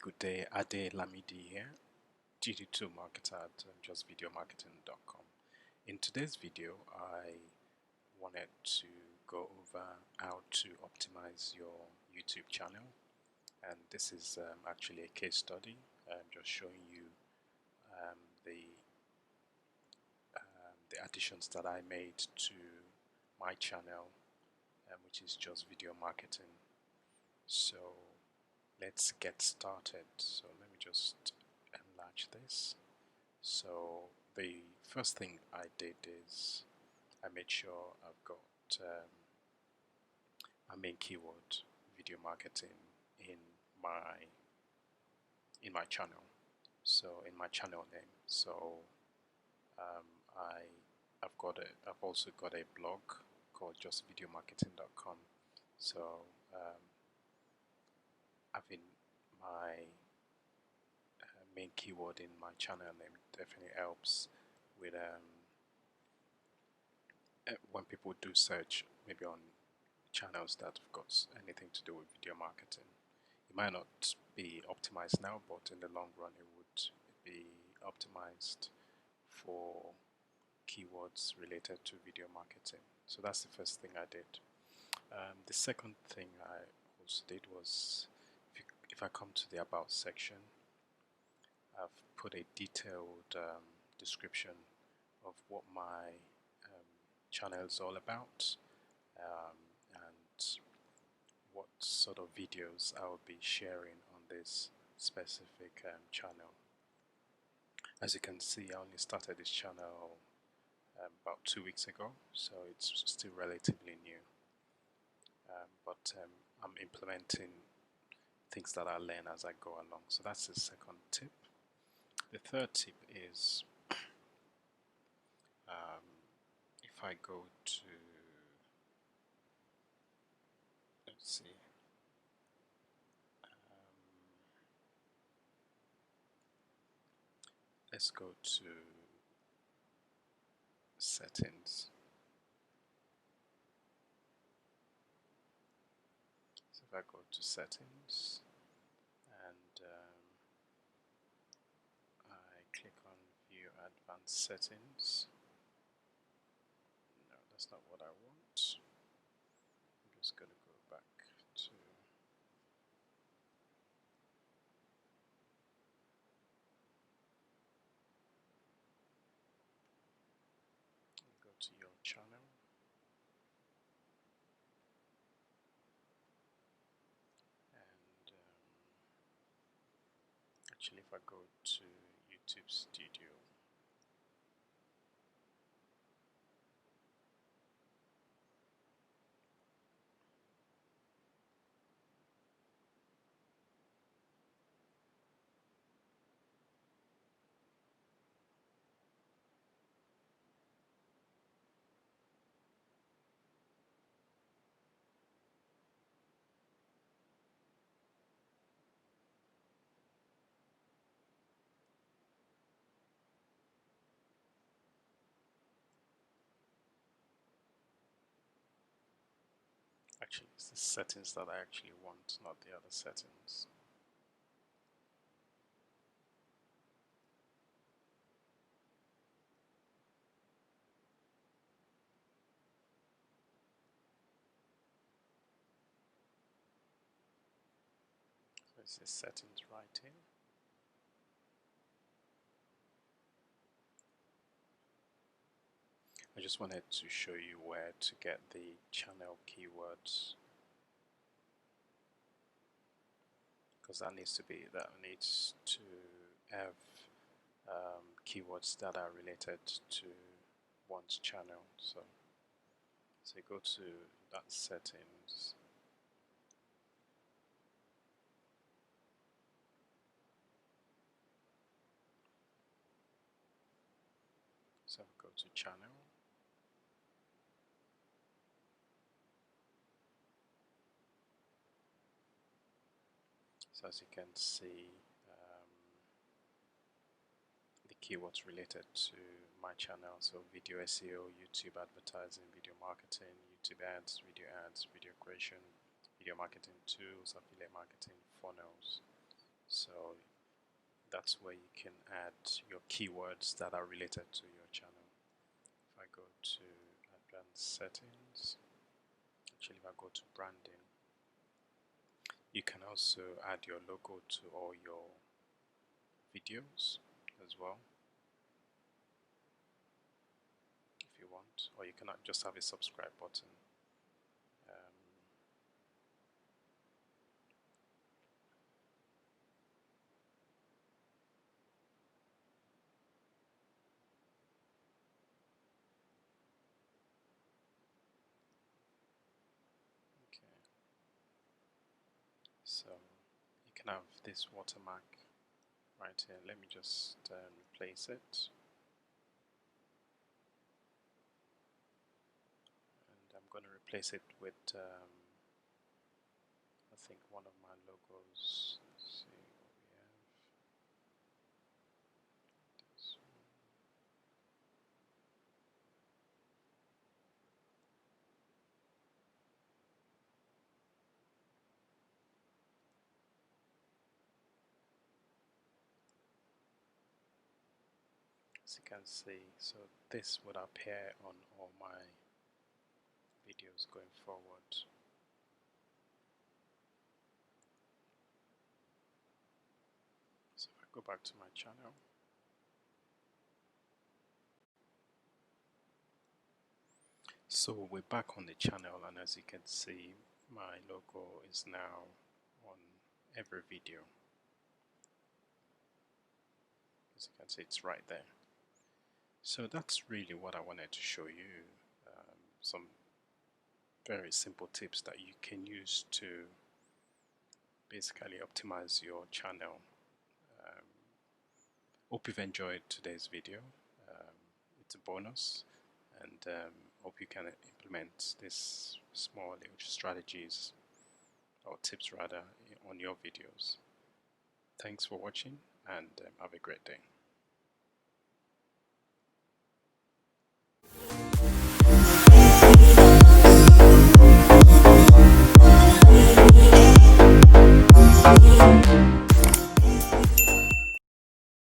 Good day, Ade Lamidi here, GD2 marketer at justvideomarketing.com. In today's video, I wanted to go over how to optimize your YouTube channel, and this is actually a case study. I'm just showing you um, the the additions that I made to my channel, which is Just Video Marketing. So let's get started. So let me just enlarge this. So the first thing I did is I made sure I've got my main keyword, video marketing, in my channel. So in my channel name. So I've also got a blog called justvideomarketing.com. So having my main keyword in my channel name definitely helps with when people do search maybe on channels that have got anything to do with video marketing. It might not be optimized now, but in the long run it would be optimized for keywords related to video marketing. So that's the first thing I did. The second thing I also did was, if I come to the About section, I've put a detailed description of what my channel is all about, and what sort of videos I will be sharing on this specific channel. As you can see, I only started this channel about 2 weeks ago, so it's still relatively new, but I'm implementing things that I learn as I go along. So that's the second tip. The third tip is if I go to, let's see, let's go to settings. So if I go to settings and I click on view advanced settings, no, that's not what I want. I'm just going to go back to your channel. And actually, if I go to YouTube Studio, actually it's the settings that I actually want, not the other settings. So it's the settings right here. I just wanted to show you where to get the channel keywords, because that needs to have keywords that are related to one's channel. So you go to that settings, so go to channel, so as you can see, the keywords related to my channel, so video SEO, YouTube advertising, video marketing, YouTube ads, video creation, video marketing tools, affiliate marketing, funnels. So That's where you can add your keywords that are related to your channel. If I go to advanced settings, actually if I go to branding, you can also add your logo to all your videos as well if you want, or you cannot just have a subscribe button. Okay, so you can have this watermark right here. Let me just replace it, and I'm going to replace it with I think one of my logos. Let's see what we have. This one. As you can see, so this would appear on all my videos going forward. So if I go back to my channel, so we're back on the channel, and as you can see, my logo is now on every video. As you can see, it's right there. So that's really what I wanted to show you, some very simple tips that you can use to basically optimize your channel. Hope you've enjoyed today's video. It's a bonus, and hope you can implement this small little strategies or tips rather on your videos. Thanks for watching, and have a great day.